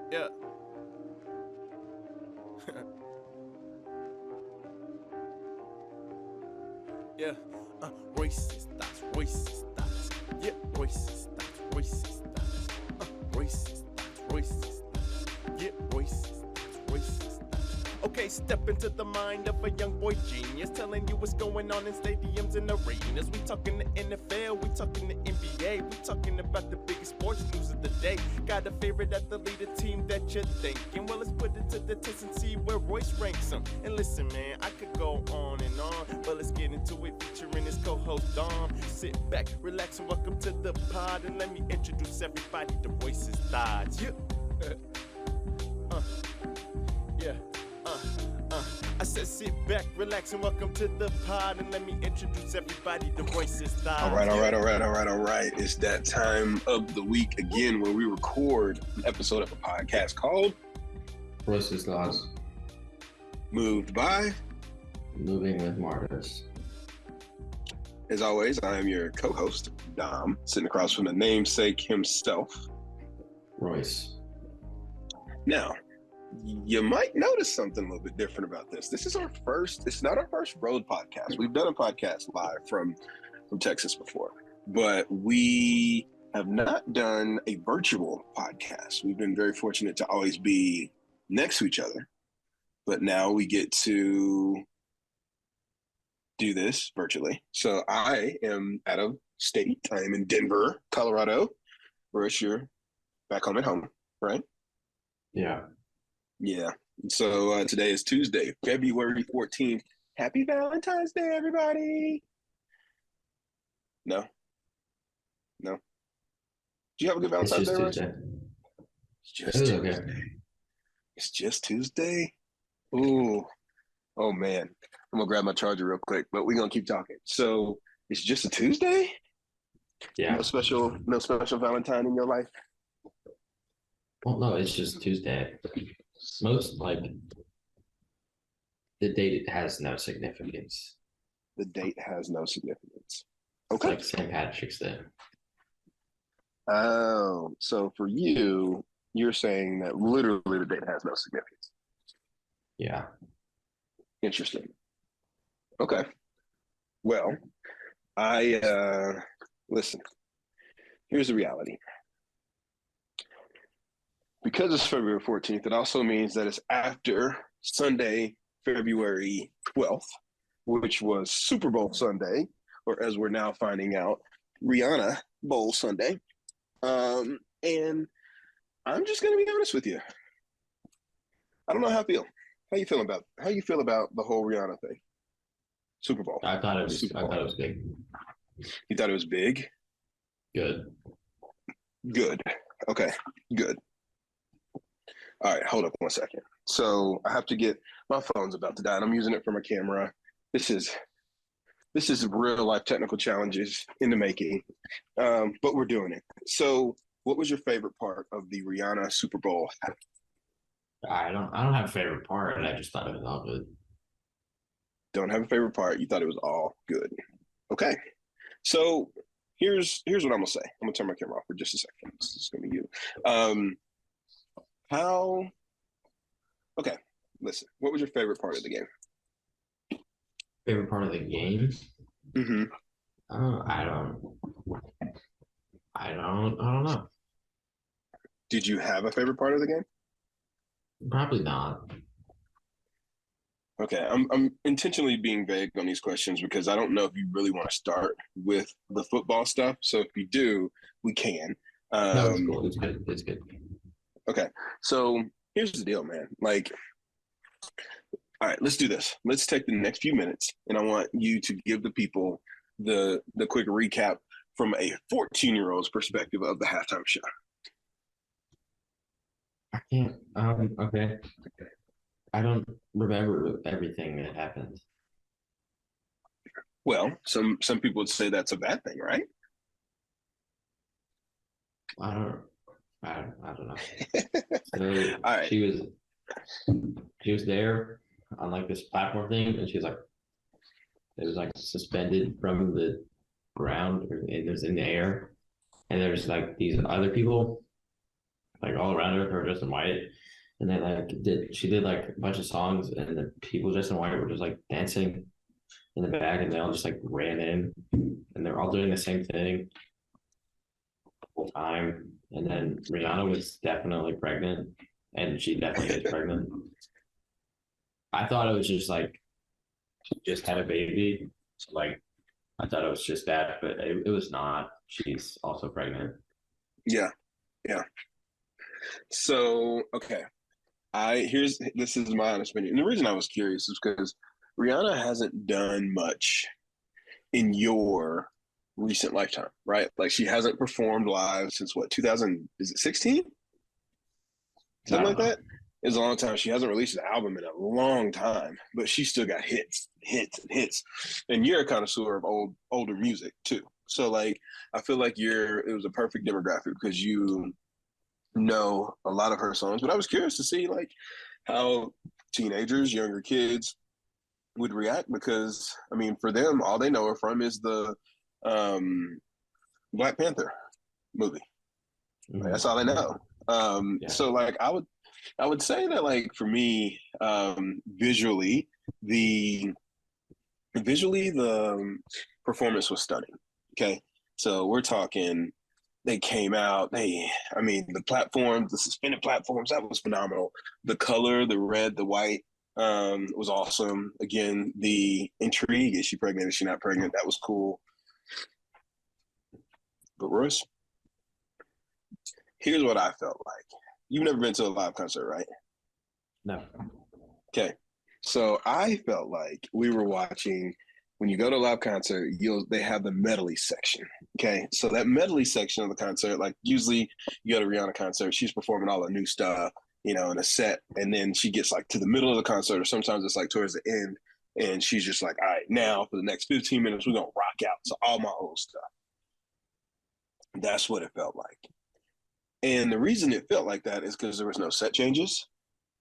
Yeah. Yeah. Racist thoughts, racist thoughts. Yeah, racist thoughts, racist thoughts. Racist thoughts, racist thoughts. Yeah, racist thoughts, racist thoughts. Okay, step into the mind of a young boy genius, telling you what's going on in stadiums and arenas. We talking the NFL, we talking the NBA, we talking about the biggest sports news of the day. Got a favorite athlete, a team that you're thinking? Well, let's put it to the test and see where Royce ranks them. And listen, man, I could go on and on, but let's get into it, featuring his co-host Dom. Sit back, relax, and welcome to the pod, and let me introduce everybody to Royce's thoughts. Yeah. Yeah. I said sit back, relax, and welcome to the pod, and let me introduce everybody to Royce's thoughts. All right. It's that time of the week again when we record an episode of a podcast called Royce's Thoughts. Moved by. Moving with Mardis. As always, I am your co-host, Dom, sitting across from the namesake himself, Royce. Now, you might notice something a little bit different about this. This is it's not our first road podcast. We've done a podcast live from Texas before, but we have not done a virtual podcast. We've been very fortunate to always be next to each other, but now we get to do this virtually. So I am out of state. I am in Denver, Colorado. Royce, you're back home at home, right? Yeah. Yeah. So today is Tuesday, February 14th. Happy Valentine's Day, everybody. No. Do you have a good Valentine's Day, Royce? It's just Tuesday. Okay. It's just Tuesday? Ooh. Oh, man. I'm going to grab my charger real quick, but we're going to keep talking. So it's just a Tuesday? Yeah. No special Valentine in your life? Well, no, it's just Tuesday. Most, the date has no significance. The date has no significance. Okay. It's like St. Patrick's Day. Oh, so for you, you're saying that literally the date has no significance. Yeah. Interesting. Okay. Well, listen, here's the reality. Because it's February 14th, it also means that it's after Sunday, February 12th, which was Super Bowl Sunday, or as we're now finding out, Rihanna Bowl Sunday. And I'm just going to be honest with you. I don't know how I feel. How you feel about the whole Rihanna thing? Super Bowl. I thought it was big. You thought it was big? Good. Okay, good. All right, hold up 1 second. So I have to my phone's about to die, and I'm using it for my camera. This is real life technical challenges in the making, but we're doing it. So what was your favorite part of the Rihanna Super Bowl? I don't have a favorite part. I just thought it was all good. Don't have a favorite part. You thought it was all good. Okay. So here's what I'm gonna say. I'm gonna turn my camera off for just a second. This is gonna be you. Okay, listen. What was your favorite part of the game? Favorite part of the game? Mm-hmm. I don't know. Did you have a favorite part of the game? Probably not. Okay, I'm intentionally being vague on these questions because I don't know if you really want to start with the football stuff. So if you do, we can. No, it's cool. It's good. Okay, so here's the deal, man. All right, let's do this. Let's take the next few minutes, and I want you to give the people the quick recap from a 14-year-old's perspective of the halftime show. I can't. Okay. I don't remember everything that happened. Well, some people would say that's a bad thing, right? I don't know. So all right. She was there on this platform thing, and she was it was suspended from the ground, or it was in the air, and there's these other people like all around her dressed in white, and they like did like a bunch of songs, and the people dressed in white were just like dancing in the back, and they all just like ran in, and they're all doing the same thing the whole time. And then Rihanna was definitely pregnant, and she definitely is pregnant. I thought it was just like just had a baby, so like I thought it was just that, but it was not. She's also pregnant. Yeah. Yeah. So, okay. This is my honest opinion. And the reason I was curious is because Rihanna hasn't done much in your recent lifetime, right? Like she hasn't performed live since what, 2000, is it 16? Something like that? It's a long time. She hasn't released an album in a long time, but she still got hits, hits, and hits. And you're a connoisseur of older music too. So like I feel like it was a perfect demographic because you know a lot of her songs. But I was curious to see like how teenagers, younger kids would react because I mean for them all they know her from is the Black Panther movie. Like, that's all they know. So like I would say that like for me visually the performance was stunning. Okay, so we're talking they came out I mean the platforms, the suspended platforms, that was phenomenal. The color, the red, the white was awesome. Again, the intrigue, is she pregnant, is she not pregnant, that was cool. But Royce, here's what I felt like. You've never been to a live concert, right? No. Okay. So I felt like we were watching, when you go to a live concert, they have the medley section. Okay. So that medley section of the concert, like usually you go to a Rihanna concert, she's performing all the new stuff, you know, in a set. And then she gets like to the middle of the concert, or sometimes it's like towards the end. And she's just like, all right, now for the next 15 minutes, we're going to rock out to all my old stuff. That's what it felt like. And the reason it felt like that is because there was no set changes.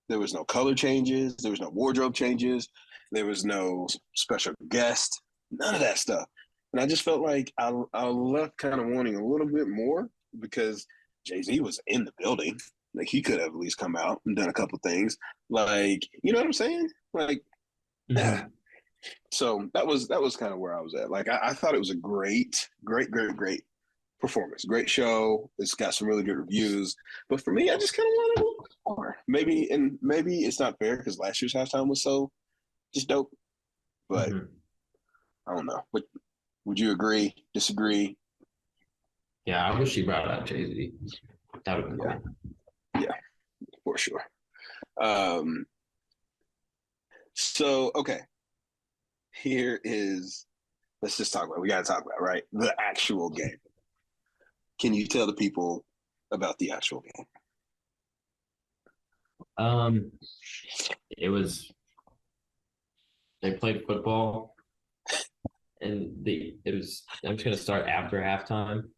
There was no color changes. There was no wardrobe changes. There was no special guest. None of that stuff. And I just felt like I left kind of wanting a little bit more because Jay-Z was in the building. Like he could have at least come out and done a couple things. Like, you know what I'm saying? Like, So that was kind of where I was at. Like I thought it was a great performance, great show. It's got some really good reviews, but for me, I just kind of wanted a little more. Maybe it's not fair because last year's halftime was so just dope. But I don't know. Would you agree? Disagree? Yeah, I wish she brought out Jay-Z. That would be cool. Yeah, for sure. So okay, let's just talk about. We got to talk about right the actual game. Can you tell the people about the actual game? They played football, and I'm just gonna start after halftime.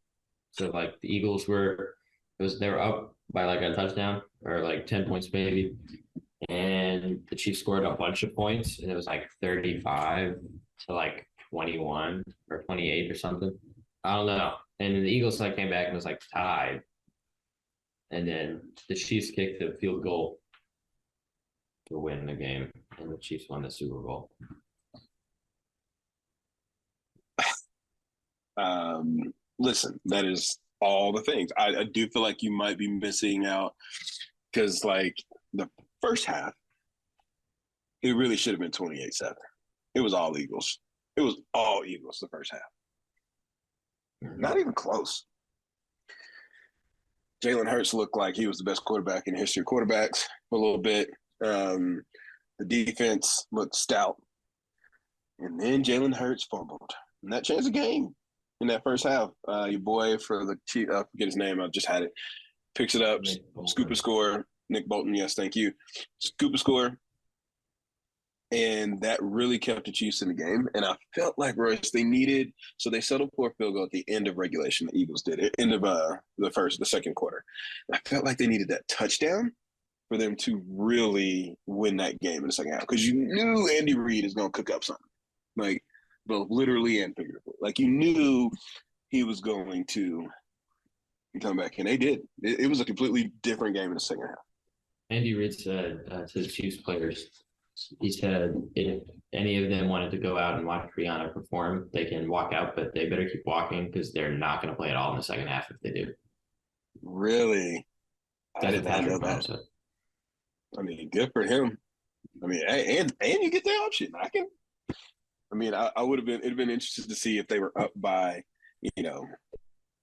So like the Eagles they were up by like a touchdown or like 10 points maybe, and the Chiefs scored a bunch of points, and it was like 35 to like 21 or 28 or something. I don't know. And then the Eagles like came back and was like tied. And then the Chiefs kicked the field goal to win the game, and the Chiefs won the Super Bowl. Listen, that is all the things. I do feel like you might be missing out because like the first half, it really should have been 28-7. It was all Eagles. It was all Eagles the first half. Not even close. Jalen Hurts looked like he was the best quarterback in the history of quarterbacks for a little bit. The defense looked stout. And then Jalen Hurts fumbled. And that changed the game in that first half. Your boy for the Chiefs, I forget his name, I just had it, picks it up, scoop a score. Nick Bolton, yes, thank you. Scoop a score. And that really kept the Chiefs in the game. And I felt like, Royce, they settled for a field goal at the end of regulation, the Eagles did, at end of the second quarter. And I felt like they needed that touchdown for them to really win that game in the second half. Because you knew Andy Reid is going to cook up something. Like, both literally and figuratively. Like, you knew he was going to, and come back, and they did. It was a completely different game in the second half. Andy Reid said to the Chiefs players, he said if any of them wanted to go out and watch Rihanna perform, they can walk out, but they better keep walking because they're not going to play at all in the second half if they do. Really? I did not know that. Said. I mean, good for him. I mean, and you get the option. I would have been. It'd been interesting to see if they were up by,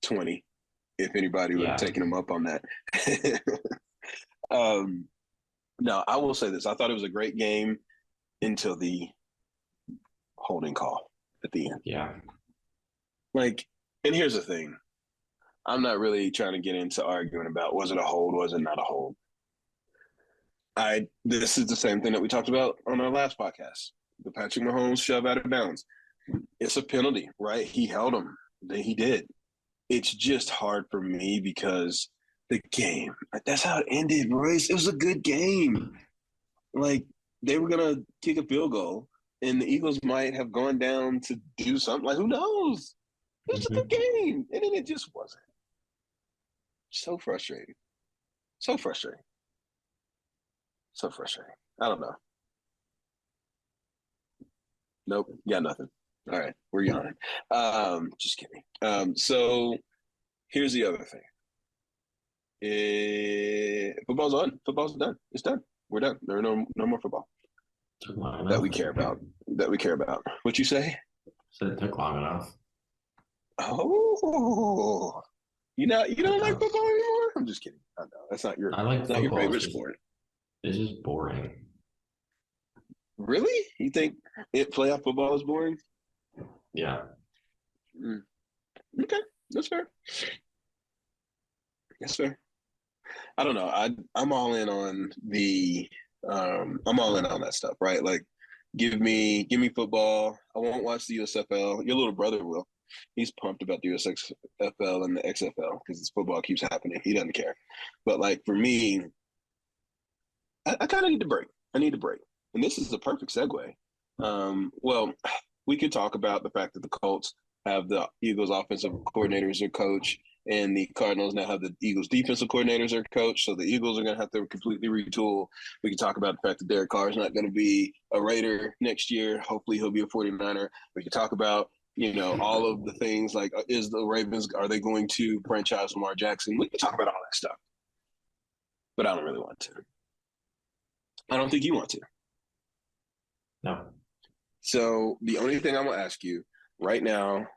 20, if anybody would have taken them up on that. No, I will say this. I thought it was a great game until the holding call at the end. Yeah. And here's the thing. I'm not really trying to get into arguing about was it a hold, was it not a hold. This is the same thing that we talked about on our last podcast. The Patrick Mahomes shove out of bounds. It's a penalty, right? He held him. He did. It's just hard for me because the game, that's how it ended, Royce. It was a good game. They were going to kick a field goal, and the Eagles might have gone down to do something. Who knows? It was a good game. And then it just wasn't. So frustrating. So frustrating. So frustrating. I don't know. Nope, got nothing. All right, we're yawning. Just kidding. So here's the other thing. Football's on. Football's done. It's done. We're done. There are no more football that we care about. What you say? So it took long enough. Oh, you don't like football anymore? I'm just kidding. I know that's not your. I like football. Not your favorite sport. It's just boring. Really? You think playoff football is boring? Yeah. Okay, that's fair. That's fair. I don't know. I'm all in on I'm all in on that stuff, right? Give me football. I won't watch the USFL. Your little brother will. He's pumped about the USFL and the XFL because this football keeps happening. He doesn't care. But for me, I kind of need to break. I need to break. And this is the perfect segue. Well, we could talk about the fact that the Colts have the Eagles offensive coordinator as their coach, and the Cardinals now have the Eagles defensive coordinator as their coach. So the Eagles are going to have to completely retool. We can talk about the fact that Derek Carr is not going to be a Raider next year. Hopefully he'll be a 49er. We can talk about, all of the things is the Ravens, are they going to franchise Lamar Jackson? We can talk about all that stuff. But I don't really want to. I don't think you want to. No. So the only thing I'm going to ask you right now,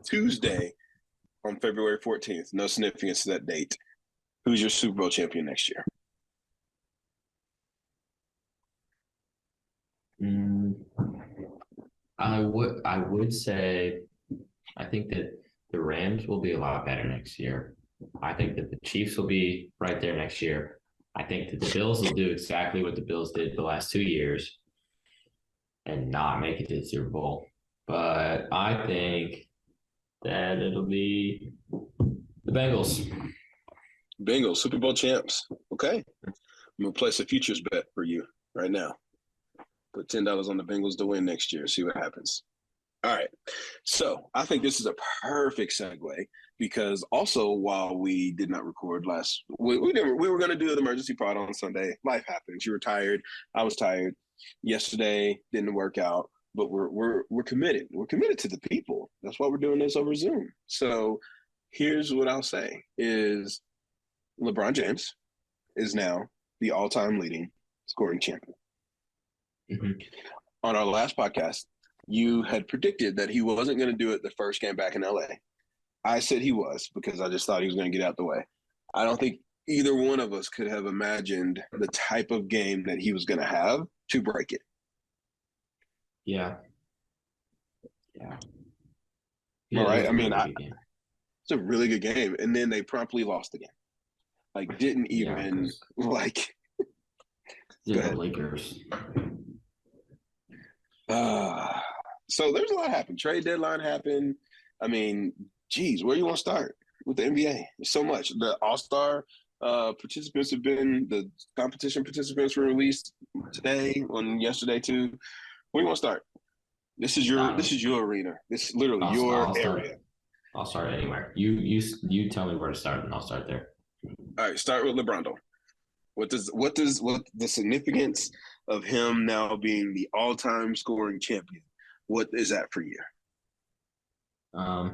Tuesday on February 14th, no significance to that date, who's your Super Bowl champion next year? I would say I think that the Rams will be a lot better next year. I think that the Chiefs will be right there next year. I think that the Bills will do exactly what the Bills did the last 2 years and not make it to the Super Bowl. But I think that it'll be the Bengals. Bengals, Super Bowl champs. Okay. I'm going to place a futures bet for you right now. Put $10 on the Bengals to win next year. See what happens. All right. So I think this is a perfect segue because also while we did not record we were going to do an emergency pod on Sunday. Life happens. You were tired. I was tired. Yesterday didn't work out, but we're committed. We're committed to the people. That's why we're doing this over Zoom. So here's what I'll say is LeBron James is now the all-time leading scoring champion. Mm-hmm. On our last podcast, you had predicted that he wasn't going to do it the first game back in LA. I said he was because I just thought he was going to get out the way. I don't think either one of us could have imagined the type of game that he was going to have to break it. Yeah. Yeah. All right. I mean, it's a really good game. And then they promptly lost the game. Didn't even the Lakers. So there's a lot happened. Trade deadline happened. I mean, geez, where do you want to start with the NBA? There's so much. The All-Star participants the competition participants were released yesterday too. Where do you want to start? This is your arena. This is literally your area. I'll start anywhere. You tell me where to start, and I'll start there. All right, start with LeBron. What the significance of him now being the all-time scoring champion? What is that for you? I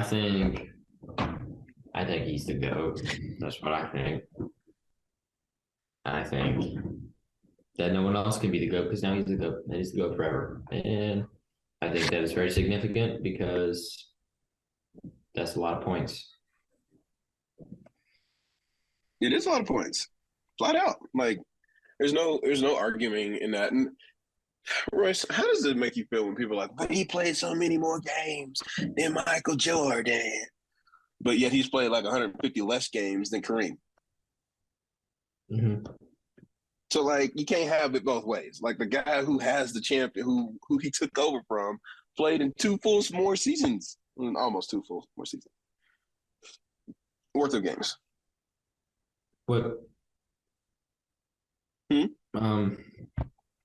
think he's the GOAT. That's what I think. I think that no one else can be the GOAT because now he's the GOAT. And he's the GOAT forever. And I think that is very significant because that's a lot of points. It is a lot of points, flat out. Like, there's no arguing in that. And Royce, how does it make you feel when people are like, but he played so many more games than Michael Jordan, but yet he's played like 150 less games than Kareem? Mm-hmm. So, like, you can't have it both ways. Like, the guy who has the champion, who he took over from, played in almost 2 full more seasons worth of games. What?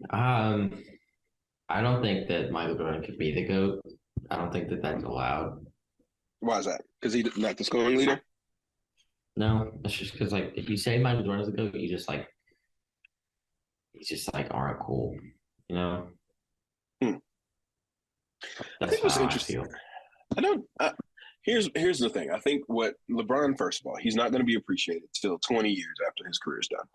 I don't think that Michael Jordan could be the GOAT. I don't think that that's allowed. Why is that? Because he's not the scoring leader? No, that's just because, like, if you say Michael Jordan is the GOAT, you just aren't cool, you know? I think what's interesting. Here's the thing. I think what LeBron, first of all, he's not going to be appreciated till 20 years after his career's done.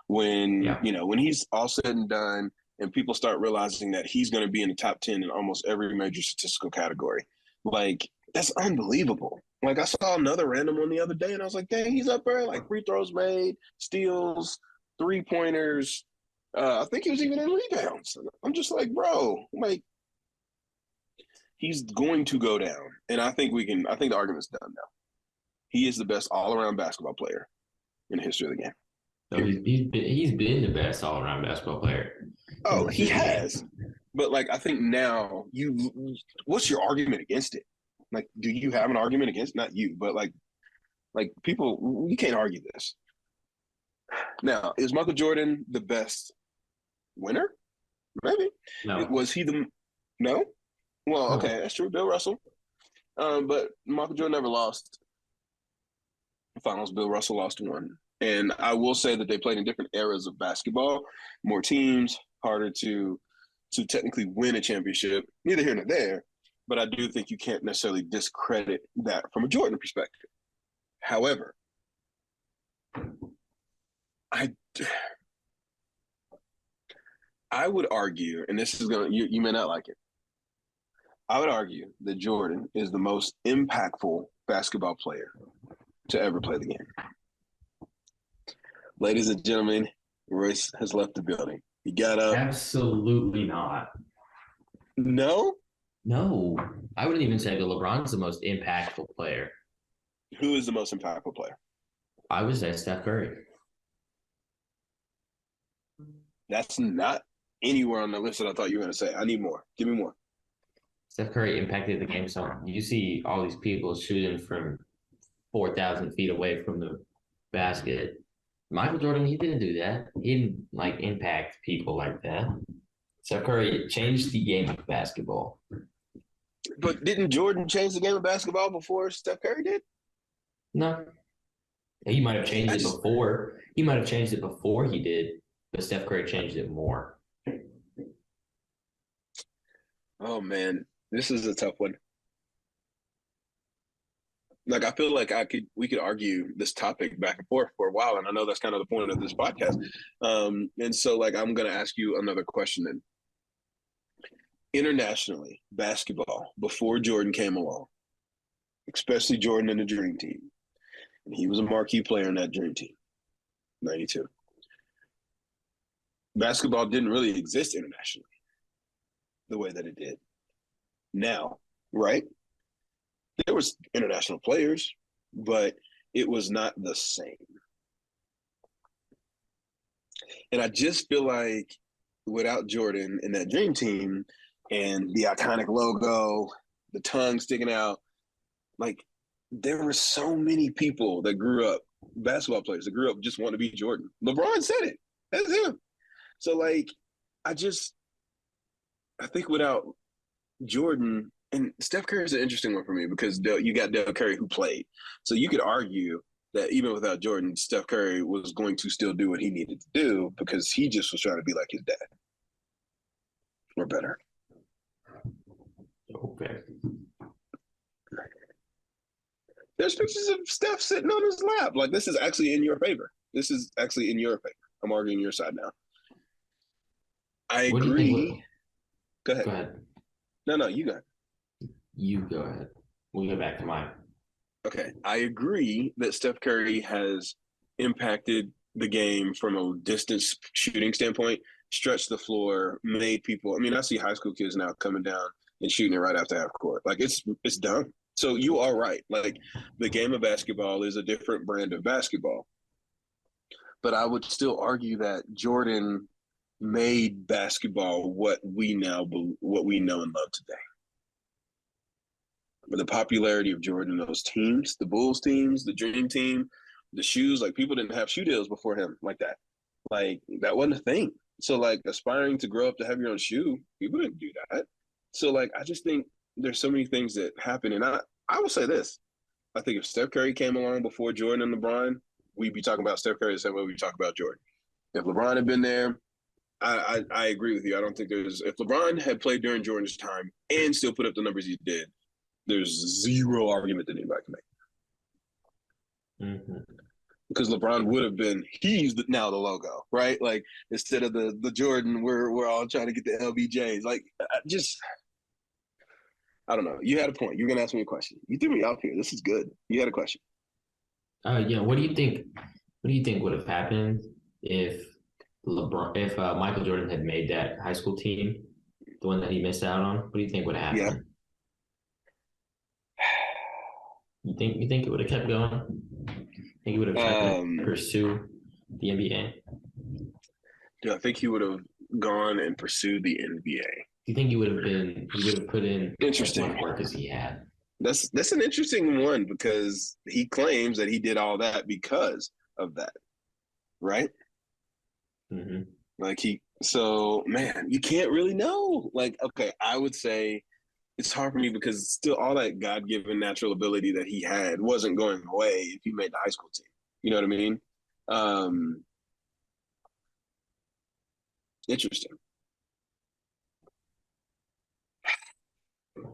When he's all said and done, and people start realizing that he's going to be in the top 10 in almost every major statistical category, like, that's unbelievable. Like, I saw another random one the other day, and I was like, dang, he's up there, like, free throws made, steals, 3-pointers. I think he was even in rebounds. I'm just like, bro, like, he's going to go down. And I think the argument's done now. He is the best all-around basketball player in the history of the game. So he's been the best all-around basketball player. Oh, he has. But, like, I think now what's your argument against it? Like, do you have an argument against, not you, but like people, you can't argue this. Now, is Michael Jordan the best winner? Maybe. No. Was he no? Well, okay, that's true. Bill Russell. But Michael Jordan never lost the finals. Bill Russell lost one. And I will say that they played in different eras of basketball, more teams, harder to technically win a championship, neither here nor there. But I do think you can't necessarily discredit that from a Jordan perspective. However, I would argue, and this is you may not like it, I would argue that Jordan is the most impactful basketball player to ever play the game. Ladies and gentlemen, Royce has left the building. He got up. Absolutely not. No? No. I wouldn't even say that LeBron's the most impactful player. Who is the most impactful player? I would say Steph Curry. That's not anywhere on the list that I thought you were going to say. I need more. Give me more. Steph Curry impacted the game so you see all these people shooting from 4,000 feet away from the basket. Michael Jordan, he didn't do that. He didn't, like, impact people like that. Steph Curry changed the game of basketball. But didn't Jordan change the game of basketball before Steph Curry did? No. He might have changed it before. He might have changed it before he did, but Steph Curry changed it more. Oh, man. This is a tough one. Like, I feel like we could argue this topic back and forth for a while, and I know that's kind of the point of this podcast. And so, like, I'm going to ask you another question then. Internationally, basketball, before Jordan came along, especially Jordan and the Dream Team, and he was a marquee player in that Dream Team, 92. Basketball didn't really exist internationally the way that it did now, right? There was international players, but it was not the same. And I just feel like without Jordan and that Dream Team and the iconic logo, the tongue sticking out, like, there were so many people that grew up, basketball players that grew up just wanting to be Jordan. LeBron said it. That's him. So, like, I think without Jordan, and Steph Curry is an interesting one for me because you got Dell Curry who played. So you could argue that even without Jordan, Steph Curry was going to still do what he needed to do because he just was trying to be like his dad or better. Okay. There's pictures of Steph sitting on his lap. Like, this is actually in your favor. This is actually in your favor. I'm arguing your side now. I What do you think? agree. Go ahead. Go ahead. No, you go ahead. You go ahead. We'll go back to mine. Okay. I agree that Steph Curry has impacted the game from a distance shooting standpoint, stretched the floor, made people. I mean, I see high school kids now coming down and shooting it right after half court. Like, it's done. So you are right. Like, the game of basketball is a different brand of basketball. But I would still argue that Jordan made basketball what we know and love today. But the popularity of Jordan, those teams, the Bulls teams, the Dream Team, the shoes, like, people didn't have shoe deals before him like that. Like, that wasn't a thing. So, like, aspiring to grow up to have your own shoe, people didn't do that. So, like, I just think there's so many things that happen. And I will say this. I think if Steph Curry came along before Jordan and LeBron, we'd be talking about Steph Curry the same way we talk about Jordan. If LeBron had been there, I agree with you. I don't think if LeBron had played during Jordan's time and still put up the numbers he did, there's zero argument that anybody can make. Mm-hmm. Because LeBron would have been, he's now the logo, right? Like, instead of the Jordan, we're all trying to get the LBJs. Like, I don't know. You had a point. You're going to ask me a question. You threw me off here. This is good. You had a question. Yeah. What do you think? What do you think would have happened if Michael Jordan had made that high school team, the one that he missed out on? What do you think would have happened? You think it would have kept going? Think he would have tried to pursue the NBA? Do I think he would have gone and pursued the NBA? Do you think he would have put in interesting as much work as he had? That's an interesting one because he claims that he did all that because of that, right? Mm-hmm. Like, so man, you can't really know. Like, okay, I would say it's hard for me because still all that God-given natural ability that he had wasn't going away if he made the high school team. You know what I mean? Interesting.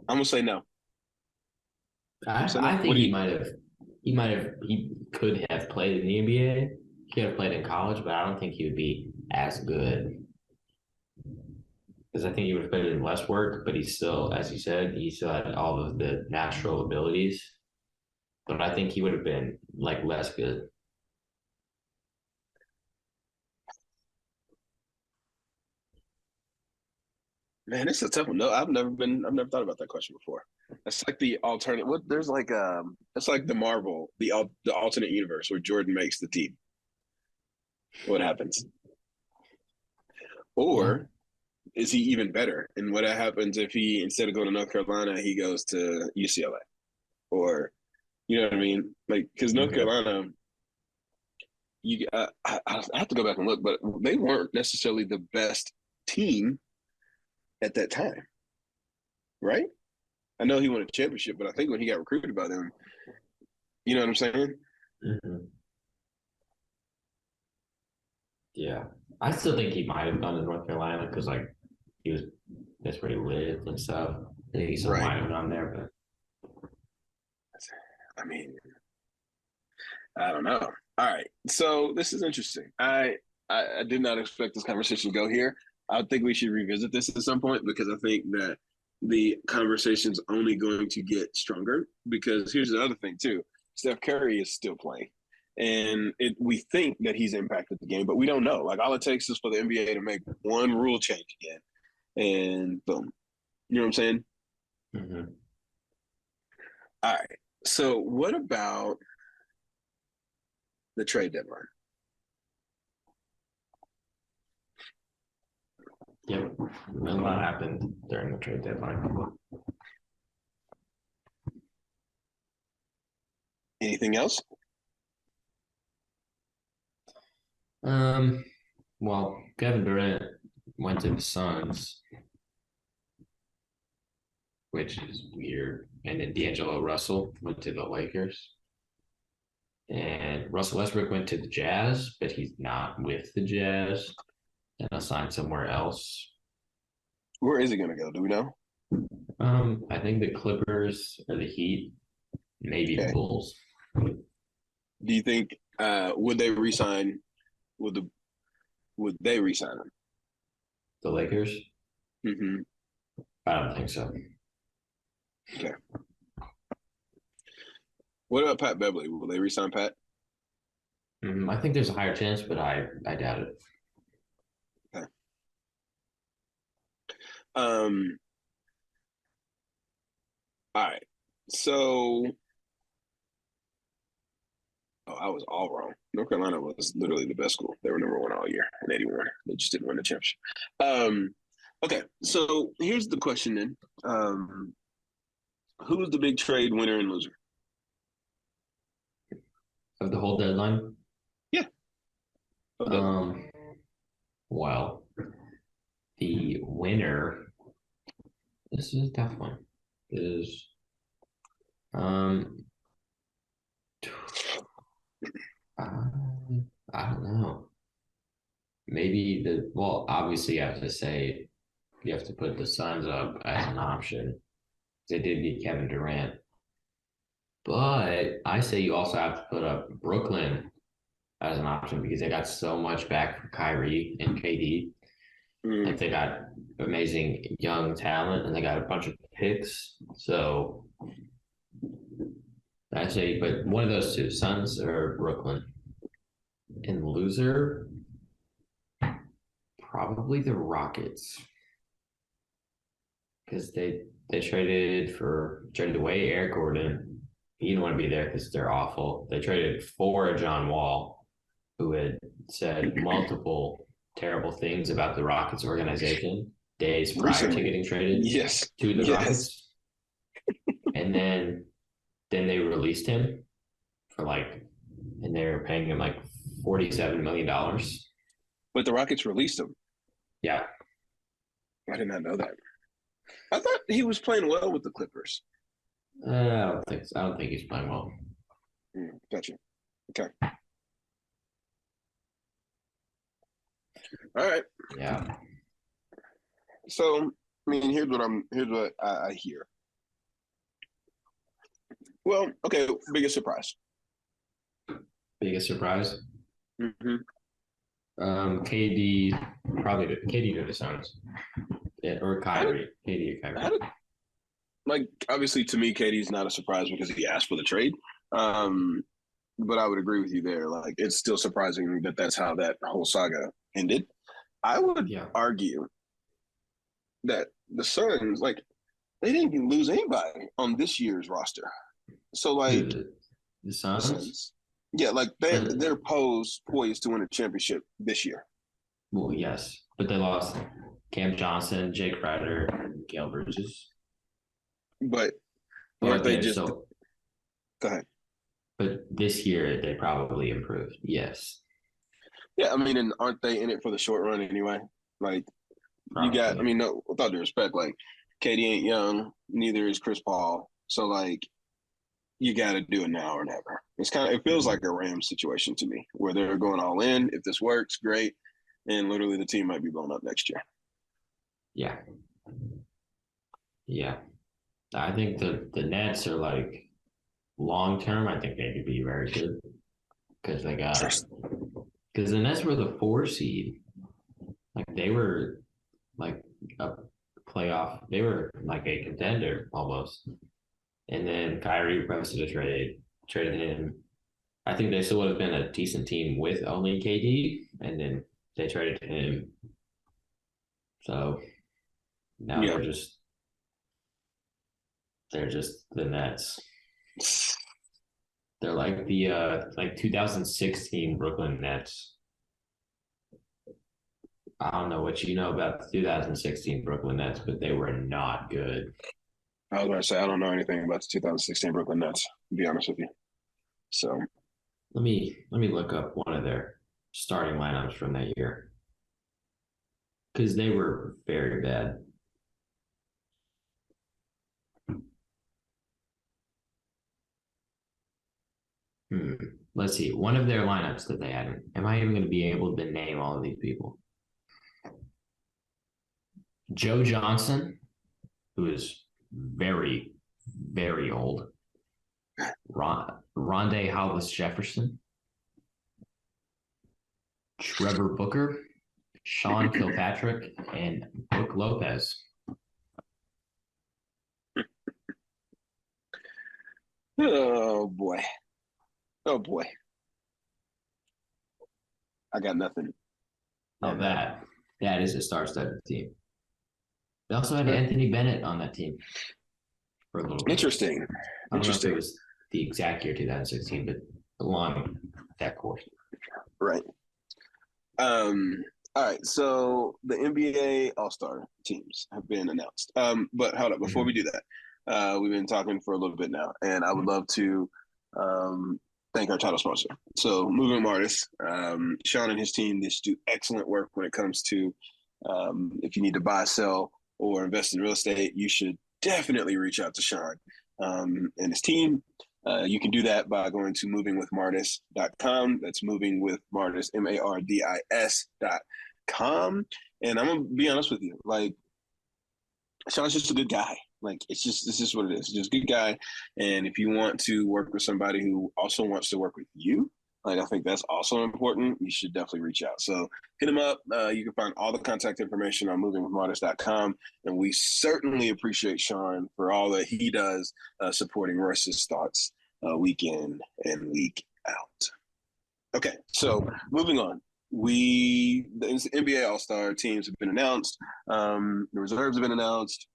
I'm gonna say no. I think he could have played in the NBA. He could have played in college, but I don't think he would be as good. Because I think he would have put in less work, but he still, as you said, he still had all of the natural abilities. But I think he would have been like less good. Man, it's a tough one. No, I've never thought about that question before. It's like the alternate. What there's like it's like the Marvel, the alternate universe where Jordan makes the team. What happens? Or is he even better? And what happens if he, instead of going to North Carolina, he goes to UCLA? Or, you know what I mean? Like, because North Carolina, I have to go back and look, but they weren't necessarily the best team at that time, right? I know he won a championship, but I think when he got recruited by them, you know what I'm saying? Mm-hmm. Yeah, I still think he might have gone to North Carolina because like that's where he lived and stuff. I think he still might have gone there, but I mean, I don't know. All right, so this is interesting. I did not expect this conversation to go here. I think we should revisit this at some point because I think that the conversation's only going to get stronger. Because here's the other thing too: Steph Curry is still playing, and we think that he's impacted the game, but we don't know. Like, all it takes is for the NBA to make one rule change again, and boom. You know what I'm saying? Mm-hmm. All right. So what about the trade deadline? Yep, a lot happened during the trade deadline. Anything else? Well, Kevin Durant went to the Suns. which is weird. And then D'Angelo Russell went to the Lakers. And Russell Westbrook went to the Jazz, but he's not with the Jazz and assigned somewhere else. Where is he going to go? Do we know? I think the Clippers or the Heat, maybe the Bulls. Do you think would they resign? Would they resign him? The Lakers? Mm-hmm. I don't think so. Okay. What about Pat Beverly? Will they resign Pat? I think there's a higher chance, but I doubt it. Okay. All right. So, I was all wrong. North Carolina was literally the best school. They were number one all year in '81. They just didn't win the championship. Okay. So here's the question then. Who's the big trade winner and loser? Of the whole deadline? Yeah. Well, the winner, this is a tough one, is I don't know. Maybe obviously you have to say you have to put the Suns up as an option. They did get Kevin Durant. But I say you also have to put up Brooklyn as an option because they got so much back from Kyrie and KD. Like they got amazing young talent and they got a bunch of picks. So I say, but one of those two, Suns or Brooklyn. And loser, probably the Rockets. Because they traded away Eric Gordon. He didn't want to be there because they're awful. They traded for John Wall, who had said multiple terrible things about the Rockets organization days prior to getting traded to the Rockets. And then they released him for and they were paying him $47 million. But the Rockets released him. Yeah. I did not know that. I thought he was playing well with the Clippers. I don't think so. I don't think he's playing well. Gotcha. Okay. All right. Yeah. So, here's what I hear. Well, okay, biggest surprise. Biggest surprise? Mm-hmm. KD to the Suns. Yeah, or Kyrie. KD or Kyrie. Obviously, to me, KD's not a surprise because he asked for the trade. But I would agree with you there. It's still surprising that that's how that whole saga ended. I would argue that the Suns, they didn't lose anybody on this year's roster. So, the Suns? Yeah, they're poised to win a championship this year. Well, yes, but they lost Cam Johnson, Jake Ryder, and Gale Bridges. But aren't they just? Go ahead. But this year they probably improved. Yes. Yeah, and aren't they in it for the short run anyway? Probably. You got. No, with all due respect, KD ain't young, neither is Chris Paul. So you got to do it now or never. It feels like a Rams situation to me, where they're going all in. If this works, great, and literally the team might be blown up next year. Yeah. Yeah. I think the Nets are long term. I think they could be very good because the Nets were the 4 seed. They were a playoff. They were a contender almost. And then Kyrie requested a trade, traded him. I think they still would have been a decent team with only KD, and then they traded him. So now they're just the Nets. They're like the 2016 Brooklyn Nets. I don't know what you know about the 2016 Brooklyn Nets, but they were not good. I was going to say, I don't know anything about the 2016 Brooklyn Nets, to be honest with you. So let me look up one of their starting lineups from that year because they were very bad. Let's see. One of their lineups that they had. Am I even going to be able to name all of these people? Joe Johnson, who is very, very old. Rondé Hollis Jefferson. Trevor Booker. Sean Kilpatrick, and Brooke Lopez. Oh boy. Oh boy. I got nothing. Oh, that is a star-studded team. They also had Anthony Bennett on that team for a little bit. Interesting. I don't know if it was the exact year 2016, but along that course. Right. All right. So the NBA All-Star teams have been announced. But hold up, before we do that, we've been talking for a little bit now, and I would love to thank our title sponsor. So Moving Mardis, Sean and his team just do excellent work when it comes to if you need to buy, sell, or invest in real estate, you should definitely reach out to Sean and his team. You can do that by going to movingwithmardis.com. That's moving with Mardis, MARDIS.com. And I'm gonna be honest with you, like Sean's just a good guy. Like it's just what it is. Just a good guy. And if you want to work with somebody who also wants to work with you, like I think that's also important, you should definitely reach out. So hit him up. You can find all the contact information on movingwithmardis.com. And we certainly appreciate Sean for all that he does supporting Royce's thoughts week in and week out. Okay, so moving on. The NBA All-Star teams have been announced. The reserves have been announced.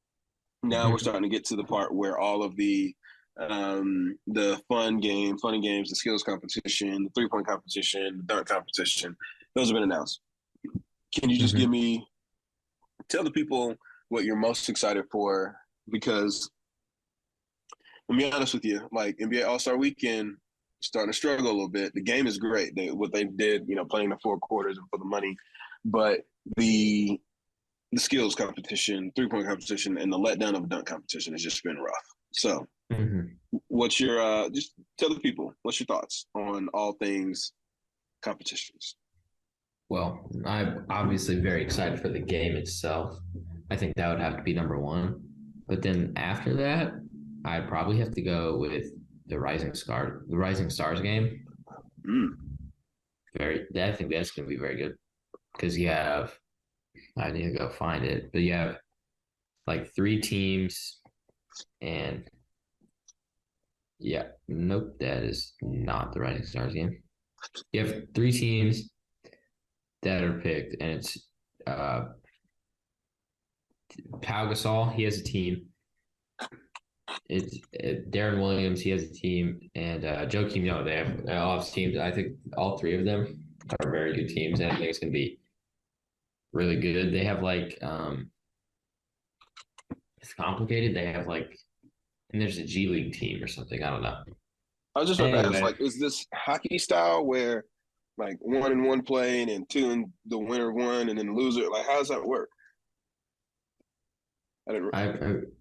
Now we're starting to get to the part where all of the funny games, the skills competition, the three-point competition, the dunk competition, those have been announced. Can you just tell the people what you're most excited for? Because let me be honest with you, like NBA All-Star Weekend starting to struggle a little bit. The game is great. What they did, playing the 4 quarters and for the money, but the skills competition, three-point competition, and the letdown of a dunk competition has just been rough. So what's your just tell the people what's your thoughts on all things competitions? Well, I'm obviously very excited for the game itself. I think that would have to be number one. But then after that, I'd probably have to go with the Rising Stars game. I think that's going to be very good because you have. I need to go find it, but you have like 3 teams, and nope, that is not the Rising Stars game. You have 3 teams that are picked, and it's Pau Gasol. He has a team. It's Darren Williams. He has a team, and Joakim Noah. They all have teams. I think all 3 of them are very good teams, and I think it's going to be really good. They have like it's complicated. They have like, and there's a G League team or something. I don't know. I was just about to ask, like, is this hockey style where like 1-1 playing and 2 and the winner 1 and then the loser? Like, how does that work? I didn't.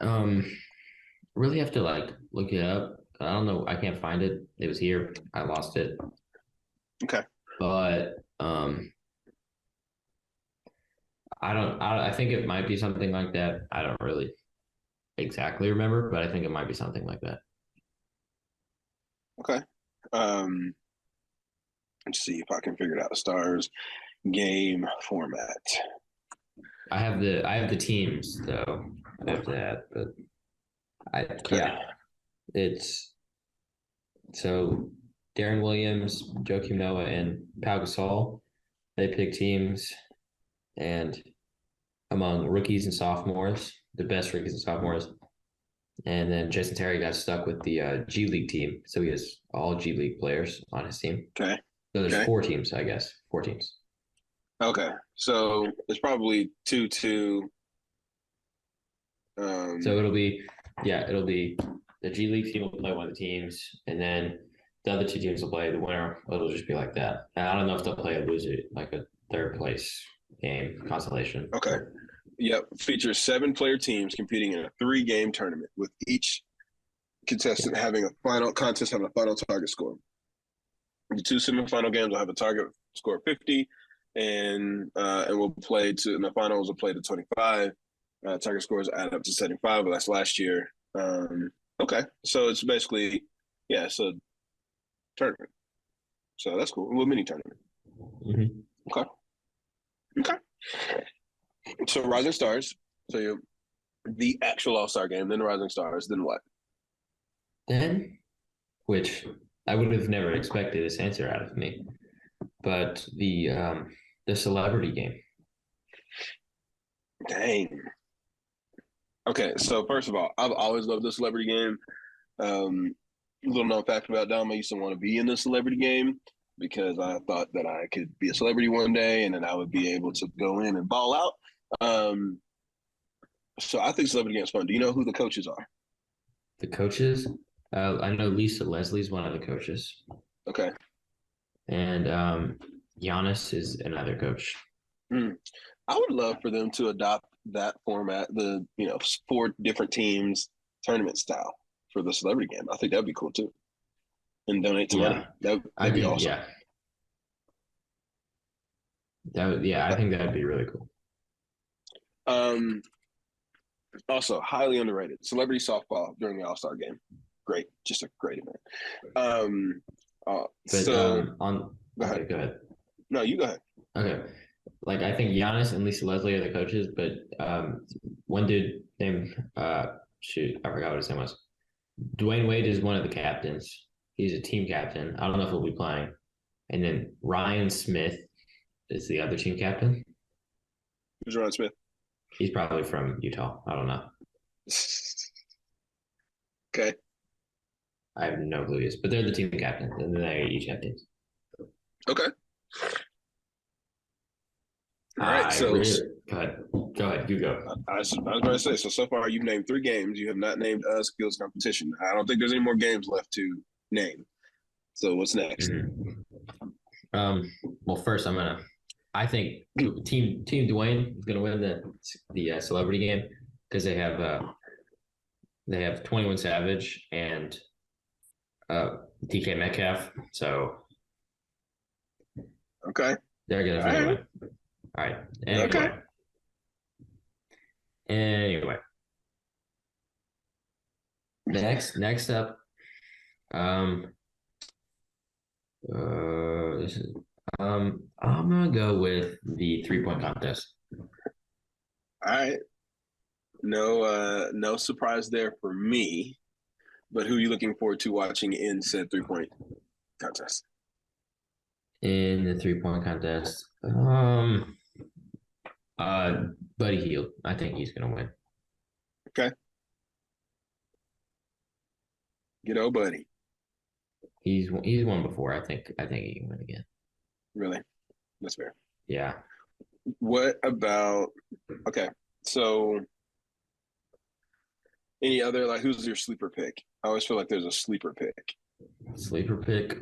I really have to like look it up. I don't know. I can't find it. It was here. I lost it. Okay. But I think it might be something like that. I don't really exactly remember, but I think it might be something like that. Okay. Let's see if I can figure it out. Stars game format. I have the teams though after that, but it's so Darren Williams, Joakim Noah, and Pau Gasol. They pick teams, and among rookies and sophomores, the best rookies and sophomores. And then Jason Terry got stuck with the G League team, so he has all G League players on his team. Okay. So there's 4 teams, I guess. 4 teams. Okay, so it's probably 2-2. So it'll be the G League team will play one of the teams, and then the other 2 teams will play the winner. It'll just be like that. And I don't know if they'll play a loser, like a 3rd place game consolation. Okay. Yep. Features 7-player teams competing in a 3-game tournament with each contestant having a final contest having a final target score. The two semifinal games will have a target score of 50, and we'll play to in the finals. We'll play to 25. Target scores add up to 75. But that's last year. Okay, so it's basically so tournament. So that's cool. A little mini tournament. Mm-hmm. Okay. So Rising Stars. So the actual All-Star game, then the Rising Stars, then what? Then, which I would have never expected this answer out of me, but the celebrity game. Dang. Okay, so first of all, I've always loved the celebrity game. Little known fact about Dom, I used to want to be in the celebrity game because I thought that I could be a celebrity one day and then I would be able to go in and ball out. So I think celebrity game is fun. Do you know who the coaches are? The coaches? I know Lisa Leslie's one of the coaches. Okay. And Giannis is another coach. I would love for them to adopt that format, the 4 different teams tournament style for the celebrity game. I think that'd be cool too. And donate some money. That'd be awesome. Yeah. I think that'd be really cool. Also, highly underrated. Celebrity softball during the All-Star game. Great. Just a great event. Go ahead. No, you go ahead. Okay. Like, I think Giannis and Lisa Leslie are the coaches, but one dude named, I forgot what his name was. Dwayne Wade is one of the captains. He's a team captain. I don't know if he'll be playing. And then Ryan Smith is the other team captain. Who's Ryan Smith? He's probably from Utah. I don't know. Okay. I have no clue who he is, but they're the team captains, and then they each have teams. Okay. All right. So go ahead. You go. I was going to say, so far you've named 3 games. You have not named a skills competition. I don't think there's any more games left to name. So what's next? Mm-hmm. Well, first I think Team Dwayne is gonna win the celebrity game because they have 21 Savage and DK Metcalf, so okay, they're gonna win. All right. Anyway. Next up, I'm gonna go with the 3-point contest. All right. No surprise there for me. But who are you looking forward to watching in said 3-point contest? In the 3-point contest, Buddy Hield. I think he's gonna win. Okay. Good old Buddy. He's won before. I think he can win again. Really? That's fair. Yeah. What about so any other, like, who's your sleeper pick? I always feel like there's a sleeper pick. Sleeper pick.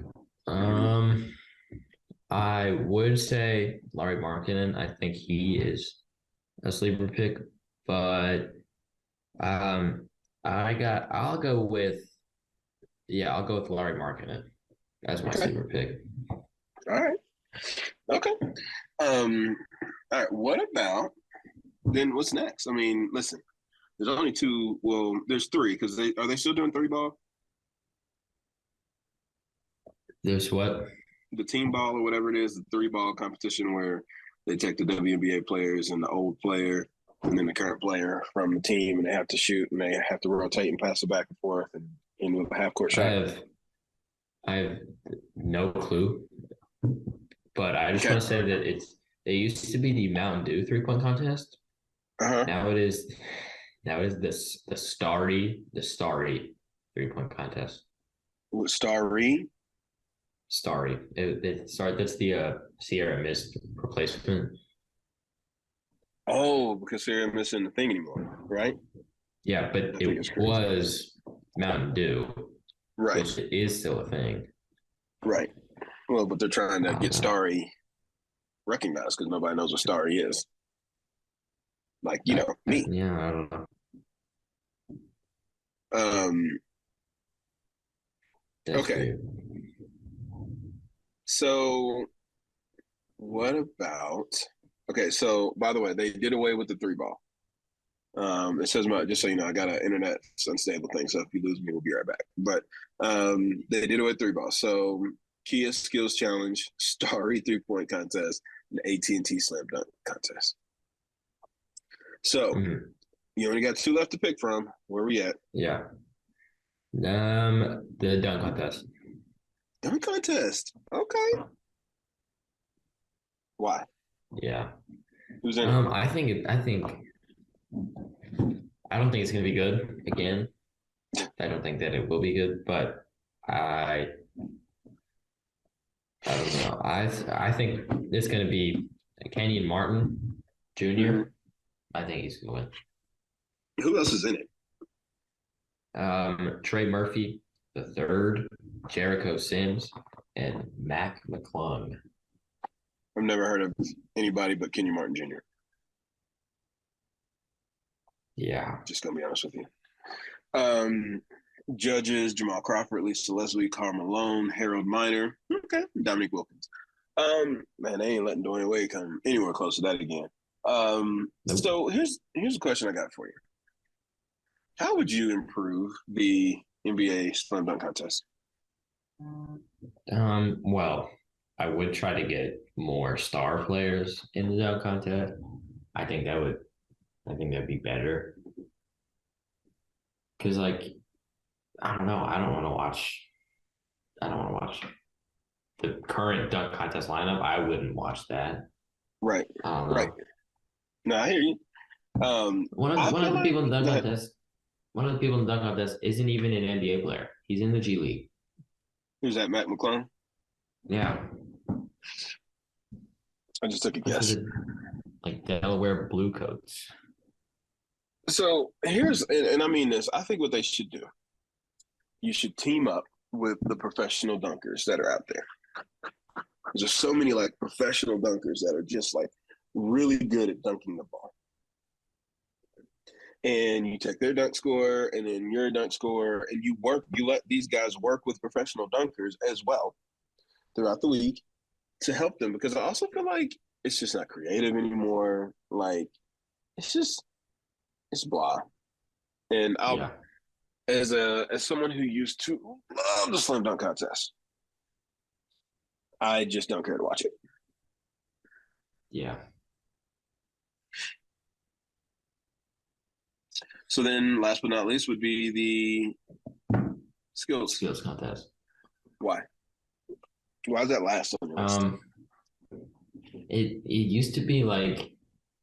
I would say Larry Markkinen. I think he is a sleeper pick, but I'll go with Larry Markkinen as my sleeper pick. All right. Okay. All right. What about then? What's next? I mean, listen. There's only 2. Well, there's 3 because are they still doing 3-ball? There's what? The team ball or whatever it is, the 3-ball competition where they take the WNBA players and the old player and then the current player from the team, and they have to shoot and they have to rotate and pass it back and forth and end with a half-court shot. I have no clue, but I just want to say that it used to be the Mountain Dew 3-point contest. Now it is the Starry 3-point contest. Starry. That's the Sierra Mist replacement. Oh, because Sierra Mist isn't a thing anymore, right? Yeah, but it was Mountain Dew, right? Which is still a thing, right? Well, but they're trying to get Starry recognized because nobody knows what Starry is. Like, me. Yeah, I don't know. That's Okay. good. So what about? Okay, so by the way, they did away with the three ball. It says just so you know, I got an internet unstable thing, so if you lose me, we'll be right back. But they did away with three ball. So Kia Skills Challenge, Starry 3-point contest, and AT&T Slam Dunk contest. So you only got 2 left to pick from. Where we at? Yeah. The dunk contest. Dunk contest. Okay. Why? Yeah. Who's in it? I don't think it's gonna be good again. I don't think that it will be good, but I don't know. I think it's gonna be Kenyon Martin Jr. I think he's gonna win. Who else is in it? Trey Murphy the third, Jericho Sims, and Mac McClung. I've never heard of anybody but Kenyon Martin Jr. Yeah. Just gonna be honest with you. Judges: Jamal Crawford, Lisa Leslie, Karl Malone, Harold Miner, okay, Dominique Wilkins. Man, they ain't letting Dwayne Wade come anywhere close to that again. Nope. So here's a question I got for you. How would you improve the NBA slam dunk contest? Well, I would try to get more star players in the dunk contest. I think that'd be better. Cause like, I don't know. I don't want to watch the current dunk contest lineup. I wouldn't watch that. Right. I don't know. Right. No, I hear you. One of the people in the dunk contest isn't even an NBA player. He's in the G League. Who's that? Mac McClung? Yeah. I just took a guess. Like Delaware Blue Coats. So and I mean this, I think what they should do, you should team up with the professional dunkers that are out there. There's so many like professional dunkers that are just like really good at dunking the ball. And you take their dunk score and then your dunk score, and you let these guys work with professional dunkers as well throughout the week to help them, because I also feel like it's just not creative anymore. Like it's blah. And as someone who used to love the slam dunk contest, I just don't care to watch it. Yeah. So then, last but not least, would be the skills contest. Why? Why is that last on your list? It used to be like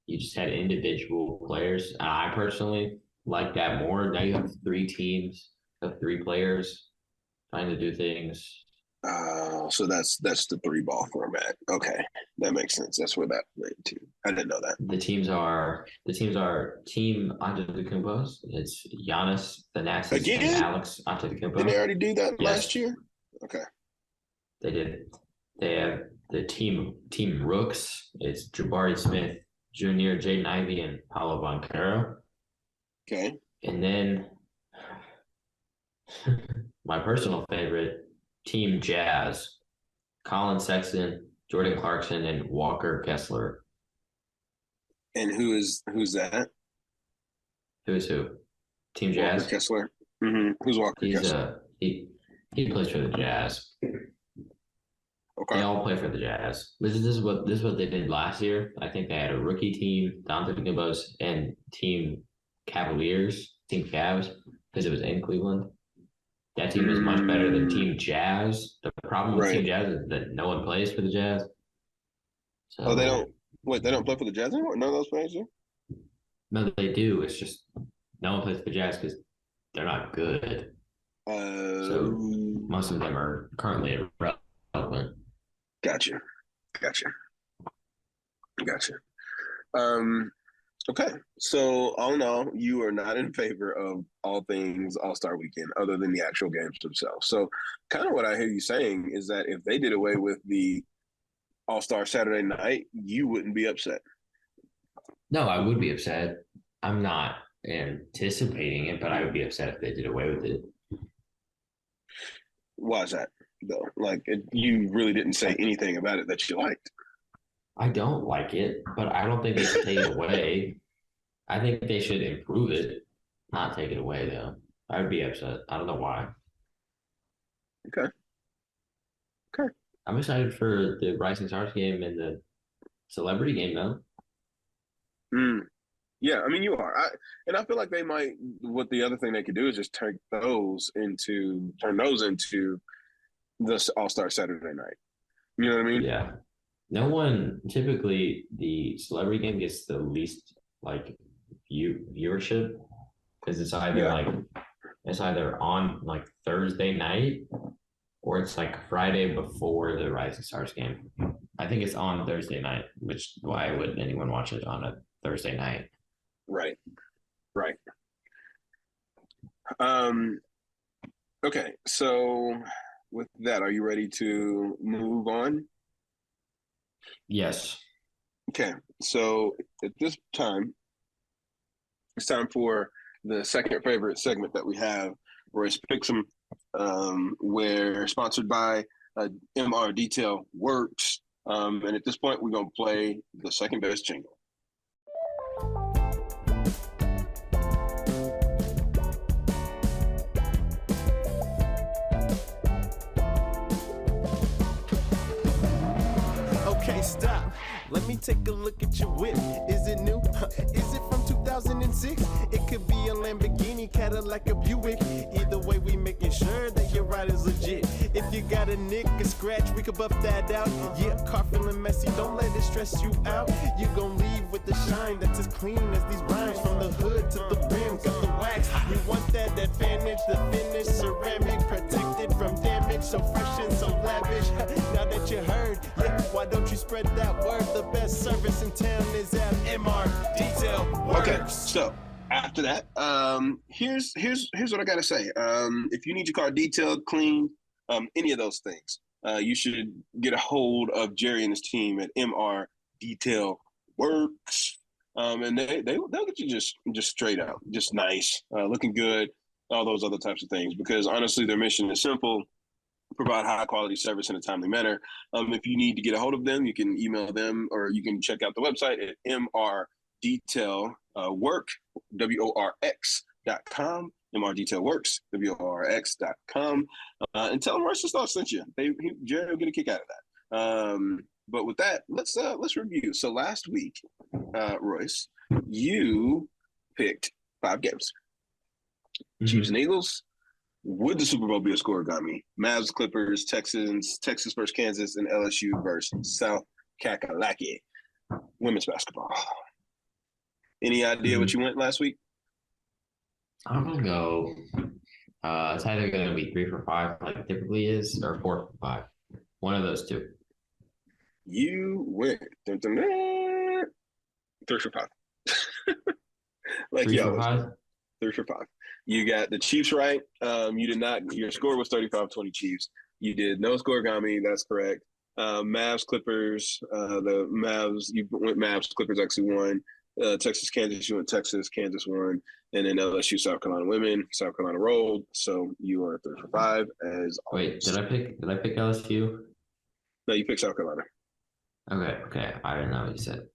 you just had individual players. I personally like that more. Now you have 3 teams of 3 players trying to do things. So that's the 3-ball format. Okay, that makes sense. That's where that went to. I didn't know that. The teams are Team Antetokounmpo. It's Giannis, Thanasis, and Alex Antetokounmpo. Didn't they already do that last year? Okay. They did. They have the team Rooks. It's Jabari Smith Jr., Jaden Ivey, and Paulo Banchero. Okay. And then my personal favorite, Team Jazz, Colin Sexton, Jordan Clarkson, and Walker Kessler. And who's that? Who's who? Team Jazz. Walker Kessler. Mm-hmm. Who's Walker Kessler? He plays for the Jazz. Okay. They all play for the Jazz. This is what they did last year. I think they had a rookie team, Antetokounmpo, and Team Cavs, because it was in Cleveland. That team is much better than Team Jazz. The problem with Team Jazz is that no one plays for the Jazz. So, they don't play for the Jazz anymore? None of those players do? No, they do. It's just no one plays for the Jazz because they're not good. So most of them are currently irrelevant. Gotcha. Okay, so all in all, you are not in favor of all things All-Star Weekend other than the actual games themselves. So kind of what I hear you saying is that if they did away with the All-Star Saturday night, you wouldn't be upset. No, I would be upset. I'm not anticipating it, but I would be upset if they did away with it. Why is that though? Like you really didn't say anything about it that you liked. I don't like it, but I don't think they should take it away. I think they should improve it, not take it away though. I would be upset. I don't know why. Okay. Okay. I'm excited for the Rising Stars game and the celebrity game though. Mm. Yeah, I mean you are. I feel like they might. What the other thing they could do is just turn those into the All Star Saturday night. You know what I mean? Yeah. No one typically the celebrity game gets the least like viewership because it's either on like Thursday night or it's like Friday before the Rising Stars game. I think it's on Thursday night, which why would anyone watch it on a Thursday night? Right. Right. Okay. So with that, are you ready to move on? Yes. Okay. So at this time, it's time for the second favorite segment that we have, Royce Picks 'em, where sponsored by MR DetailWorx. And at this point, we're going to play the second best jingle. Okay, stop. Let me take a look at your whip. Is it new? Is it from 2006? It could be a Lamborghini, Cadillac, or Buick. Either way, we making sure that your ride is legit. If you got a nick, a scratch, we could buff that out. Yeah, car feeling messy, don't let it stress you out. You gon' leave with the shine that's as clean as these rhymes. From the hood to the rim, got the wax. We want that advantage, the finish, ceramic, protected from damage. So fresh and so lavish. Now that you heard, yeah, why don't you spread that word? The best service in town is at MR DetailWorx. Okay, so after that, here's what I gotta say. If you need your car detailed, cleaned, any of those things, you should get a hold of Jerry and his team at MR DetailWorx. And they'll get you just straight out, just nice, looking good, all those other types of things. Because honestly, their mission is simple: provide high quality service in a timely manner. If you need to get a hold of them, you can email them or you can check out the website at mrdetailworx.com, mrdetailworx, worx.com, and tell them Royce and Dom sent you. Jerry will get a kick out of that. But with that, let's review. So last week, Royce, you picked 5 games: Chiefs and Eagles. Would the Super Bowl be a scoregami? Mavs, Clippers, Texans, Texas versus Kansas, and LSU versus South Kakalaki. Women's basketball. Any idea what you went last week? I'm gonna go. It's either gonna be 3 for 5, like it typically is, or 4 for 5. One of those two. You went 3 for 5. Like 3 for 5. 3 for 5. You got the Chiefs right. You did not. Your score was 35-20 Chiefs. You did no scoregami. That's correct. Mavs, Clippers. The Mavs. You went Mavs. Clippers actually won. Texas, Kansas. You went Texas. Kansas won. And then LSU, South Carolina women. South Carolina rolled. So you are 3 for 5. As wait, did I pick LSU? No, you picked South Carolina. Okay. I didn't know what you said.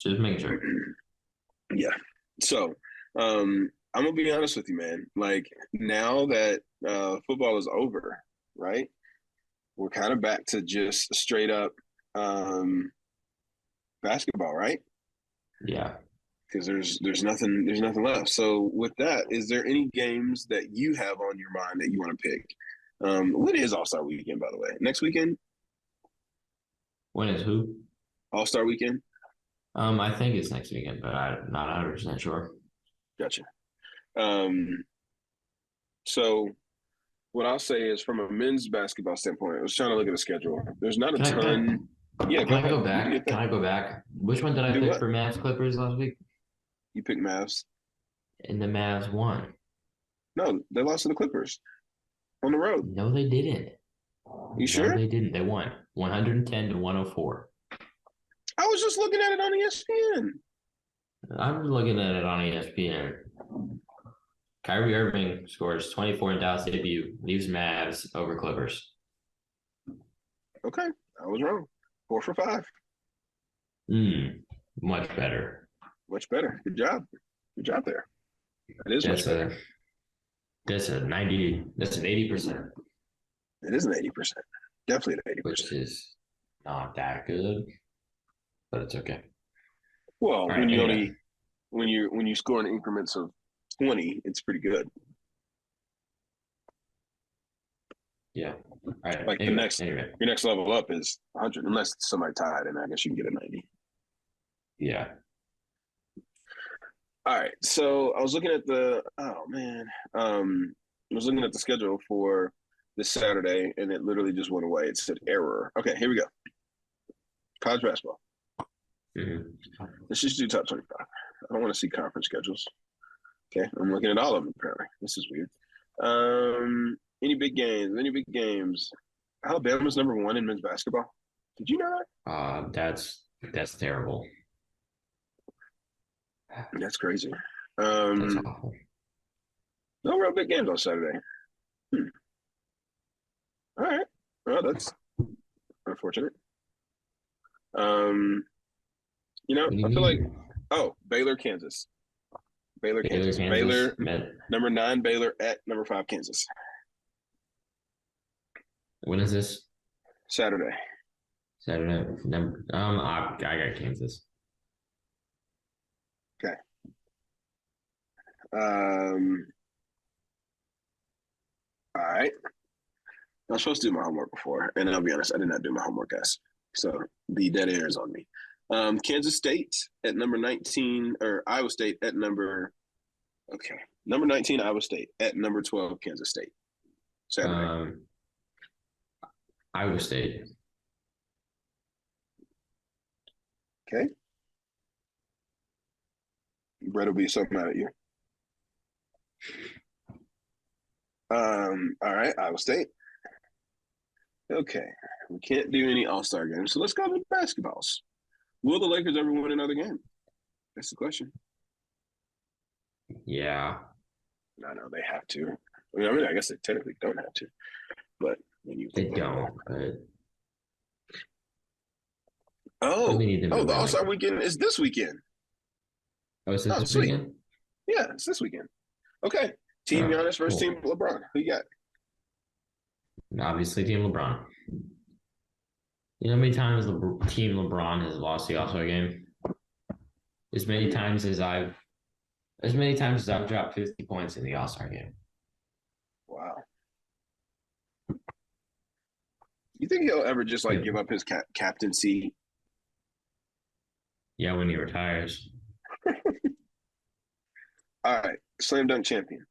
Just making sure. Yeah. So, I'm gonna be honest with you, man. Like now that football is over, right? We're kind of back to just straight up basketball, right? Yeah. Because there's nothing left. So with that, is there any games that you have on your mind that you want to pick? When is All-Star Weekend, by the way? Next weekend? When is who? All-Star Weekend? I think it's next weekend, but I'm not 100% sure. Gotcha. So what I'll say is from a men's basketball standpoint, I was trying to look at the schedule. There's not a ton. Yeah, Can I go back? Can I go back? Which one did I pick for Mavs Clippers last week? You picked Mavs. And the Mavs won. No, they lost to the Clippers on the road. No, they didn't. You sure? No, they didn't. They won 110-104. I was just looking at it on ESPN. I'm looking at it on ESPN. Kyrie Irving scores 24 in Dallas debut, leaves Mavs over Clippers. Okay, I was wrong. 4 for 5. Much better. Much better. Good job. Good job there. That is much better. That's an 80%. It is an 80%. Definitely an 80%. Which is not that good, but it's okay. Well, when you score in increments of 20, it's pretty good. Yeah. All right. Like your next level up is 100, unless somebody tied, and I guess you can get a 90. Yeah. All right. So I was looking at I was looking at the schedule for this Saturday, and it literally just went away. It said error. Okay, here we go. College basketball. Mm-hmm. Let's just do top 25. I don't want to see conference schedules. Okay, I'm looking at all of them apparently. This is weird. Any big games? Alabama's number 1 in men's basketball. Did you know that? That's terrible. That's crazy. That's awful. No real big games on Saturday. All right. Well, that's unfortunate. I feel like Baylor, Kansas. Kansas. Baylor, number 9, Baylor at number 5, Kansas. When is this? Saturday. I got Kansas. Okay. All right. I was supposed to do my homework before, and I'll be honest, I did not do my homework, guys. So the dead air is on me. Kansas State at number 19, or Iowa State at number 19, Iowa State at number 12, Kansas State. Saturday. Iowa State. Okay. Brett will be so mad at you. All right, Iowa State. Okay, we can't do any All-Star games, so let's go with basketballs. Will the Lakers ever win another game? That's the question. Yeah. No, they have to. I mean, I guess they technically don't have to, but when you they don't. But the All-Star weekend is this weekend. Oh, is it this weekend? Yeah, it's this weekend. Okay, Team Giannis versus Team LeBron. Who you got? Obviously, Team LeBron. You know how many times Team LeBron has lost the All-Star game? As many times as I've dropped 50 points in the All-Star game. Wow. You think he'll ever just give up his captaincy? Yeah, when he retires. All right, slam dunk champion.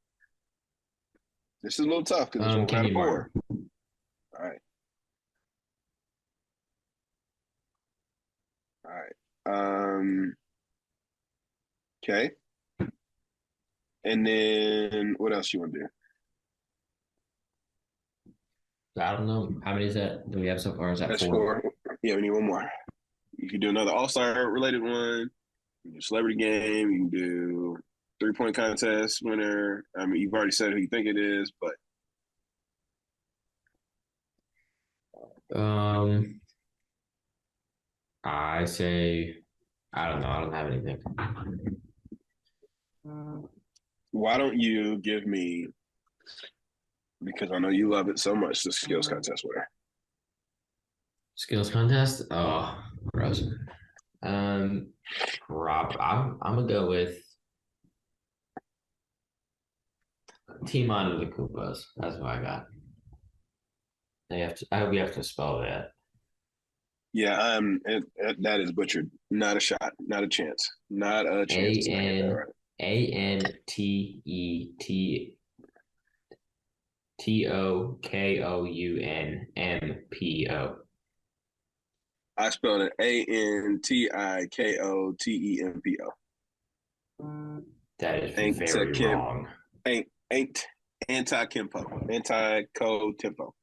This is a little tough because it's 1 out of 4. All right. Okay. And then what else you want to do? I don't know. How many is that? Do we have so far? Is that That's 4? Yeah, we need one more. You can do another All-Star related one. You can do celebrity game. You can do 3-point contest winner. I mean, you've already said who you think it is, but I say I don't know. I don't have anything. Why don't you give me, because I know you love it so much, the skills contest winner. Skills contest? Oh, gross. Rob, I'm gonna go with Team Antetokounmpo. That's what I got. I hope you have to spell that. Yeah, that is butchered. Not a shot. Not a chance. Not a chance. Antetokounmpo. I spelled it Antikotempo. That is very wrong. Ain't anti-co-tempo. All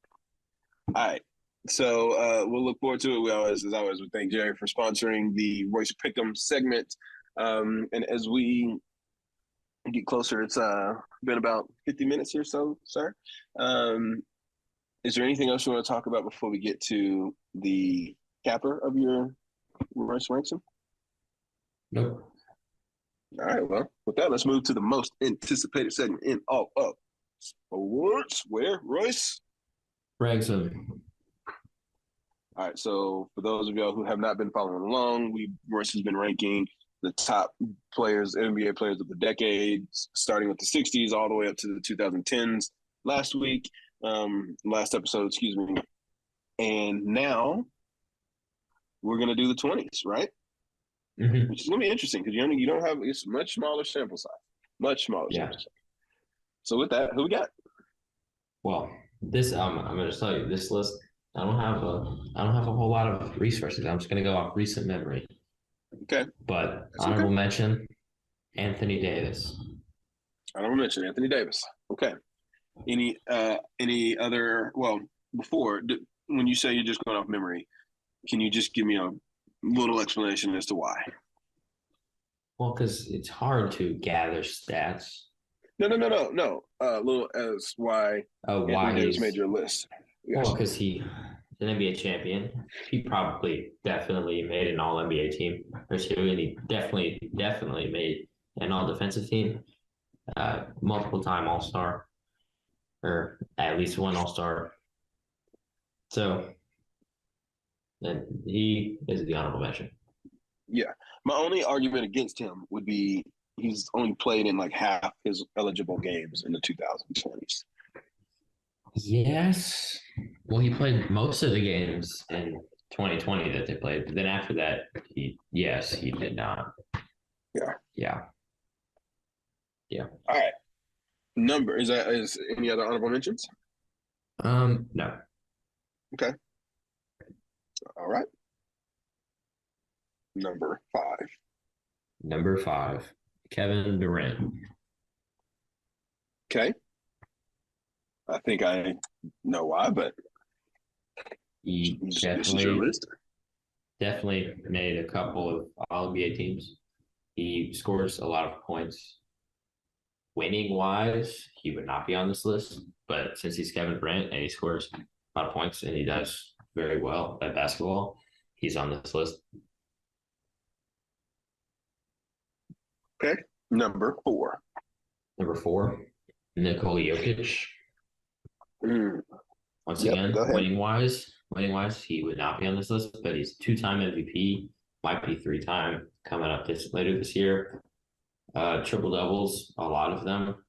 right. So we'll look forward to it. We thank Jerry for sponsoring the Royce Pick'em segment. And as we get closer. It's been about 50 minutes or so, sir. Is there anything else you want to talk about before we get to the capper of your Royce ransom? Nope. All right, well, with that, let's move to the most anticipated segment in all of sports, where Royce Ransom. All right, so for those of y'all who have not been following along, Royce has been ranking the top players, NBA players of the decade, starting with the 60s all the way up to the 2010s last episode, excuse me. And now we're going to do the 20s, right? Mm-hmm. Which is going to be interesting because you don't have, it's much smaller sample size, sample size. So with that, who we got? Well, this I'm going to tell you this list. I don't have a whole lot of resources. I'm just going to go off recent memory. Okay. But That's honorable mention, Anthony Davis. Honorable mention, Anthony Davis. Okay. Any other? Well, when you say you're just going off memory, can you just give me a little explanation as to why? Well, because it's hard to gather stats. No. Little as why. Why Davis made your list? Yes. Well, because he's an NBA champion. He definitely made an All NBA team or two, and he definitely made an All Defensive team. Multiple time All Star, or at least one All Star. So, then he is the honorable mention. Yeah, my only argument against him would be he's only played in like half his eligible games in the 2020s. Yes. Well, he played most of the games in 2020 that they played. But then after that, he did not. Yeah. All right. Number is any other honorable mentions? No. Okay. All right. Number five. Kevin Durant. Okay. I think I know why, but this is your list. Definitely made a couple of All NBA teams. He scores a lot of points. Winning wise, he would not be on this list, but since he's Kevin Durant and he scores a lot of points and he does very well at basketball, he's on this list. Okay. Number four, Nikola Jokic. Once again, winning wise, he would not be on this list, but he's 2-time MVP, might be 3-time coming up later this year. Triple doubles, a lot of them.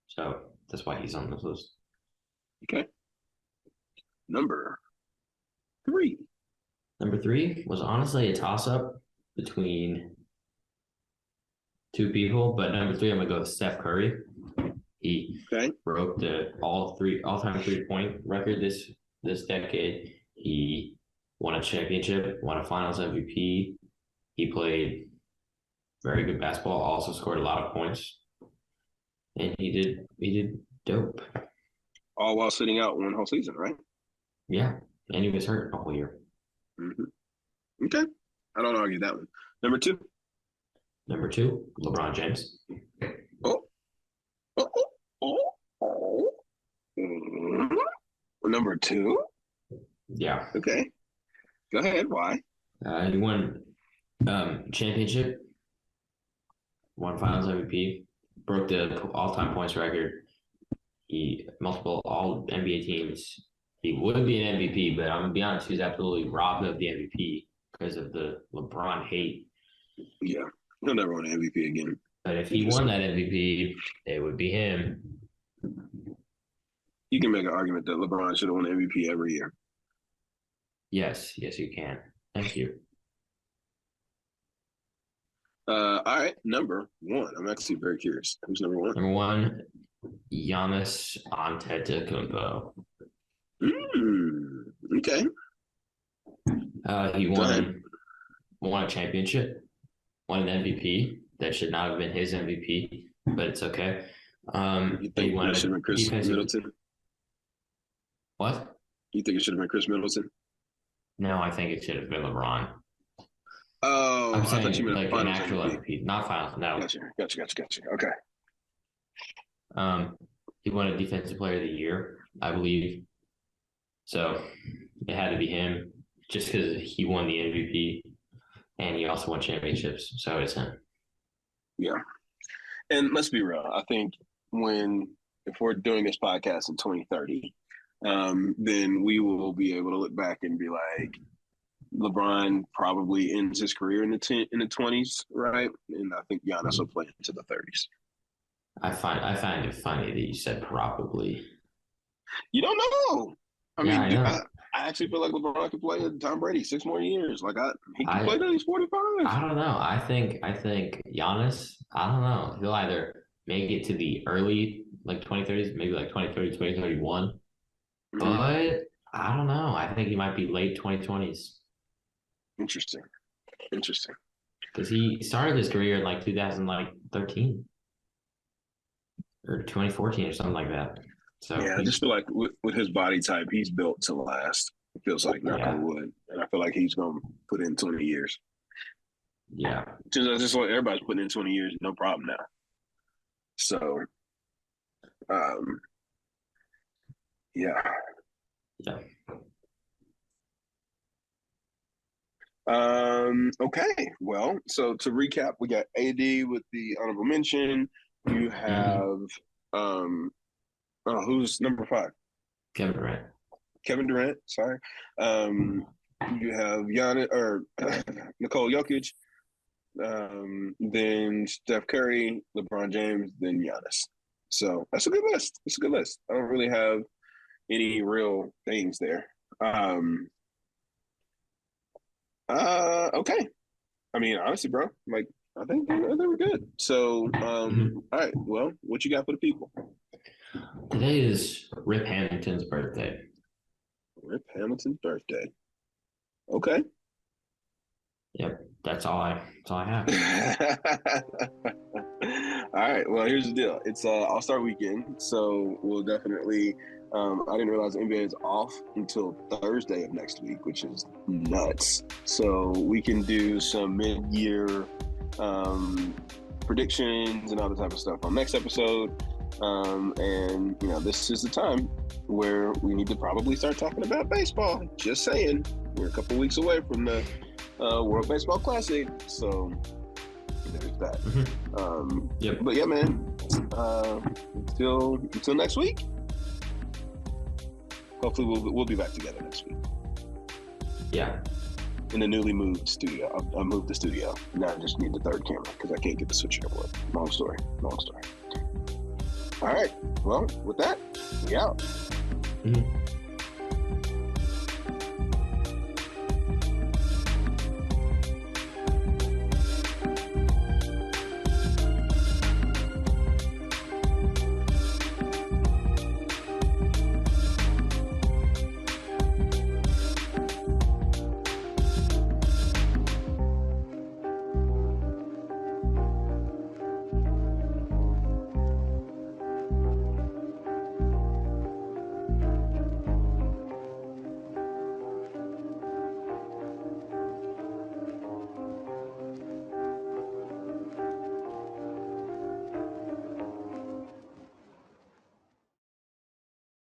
So that's why he's on this list. Okay. Number three was honestly a toss-up between two people, but number 3, I'm gonna go with Steph Curry. He broke the all-time 3-point record this decade. He won a championship, won a Finals MVP. He played very good basketball, also scored a lot of points, and he did dope. All while sitting out one whole season, right? Yeah, and he was hurt the whole year. Mm-hmm. Okay, I don't argue that one. Number two, LeBron James. Number 2? Yeah. Okay. Go ahead. Why? He won championship, won Finals MVP, broke the all-time points record. He multiple all NBA teams. He would be an MVP, but I'm gonna be honest, he's absolutely robbed of the MVP because of the LeBron hate. Yeah, he'll never win an MVP again. But if he won that MVP, it would be him. You can make an argument that LeBron should have won MVP every year. Yes, you can. Thank you. All right, number 1. I'm actually very curious. Who's number 1? Number 1, Giannis Antetokounmpo. Okay. He won a championship, won an MVP. That should not have been his MVP, but it's okay. You think it should have been Chris Middleton? What? You think it should have been Chris Middleton? No, I think it should have been LeBron. Oh, I'm I thought you saying meant like an finals actual MVP. MVP, not finals. No. Gotcha. Okay. He won a Defensive Player of the Year, I believe. So it had to be him, just because he won the MVP and he also won championships. So it's him. Yeah. And let's be real. I think if we're doing this podcast in 2030, then we will be able to look back and be like, LeBron probably ends his career in the 20s, right? And I think Giannis will play into the 30s. I find it funny that you said probably. You don't know. I know. I actually feel like LeBron could play Tom Brady 6 more years. He can play till he's 45. I don't know. I think Giannis, I don't know. He'll either make it to the early like 2030s, maybe like 2030, 2031. Mm-hmm. But I don't know. I think he might be late 2020s. Interesting. Because he started his career in like 2013 or 2014 or something like that. So yeah, I just feel like with his body type, he's built to last. It feels like knock on wood, and I feel like he's gonna put in 20 years. Yeah, just like everybody's putting in 20 years, no problem now. So, yeah. Okay. Well, so to recap, we got AD with the honorable mention. You have who's number 5? Kevin Durant. Sorry. You have Giannis or Nikola Jokic. Then Steph Curry, LeBron James, then Giannis. So that's a good list. I don't really have any real things there. Okay. I mean, honestly, bro, like I think we're good. So, all right. Well, what you got for the people? Today is Rip Hamilton's birthday. Rip Hamilton's birthday. Okay. Yep, that's all I have. All right. Well, here's the deal. It's All-Star weekend, so we'll definitely. I didn't realize the NBA is off until Thursday of next week, which is nuts. So we can do some mid-year predictions and all that type of stuff on next episode. And this is the time where we need to probably start talking about baseball. Just saying, we're a couple weeks away from the World Baseball Classic, so there's that. Yep. But yeah, man. Until next week. Hopefully, we'll be back together next week. Yeah. In the newly moved studio. I moved the studio. Now I just need the third camera because I can't get the switcher to work. Long story. All right. Well, with that, we out. Mm-hmm.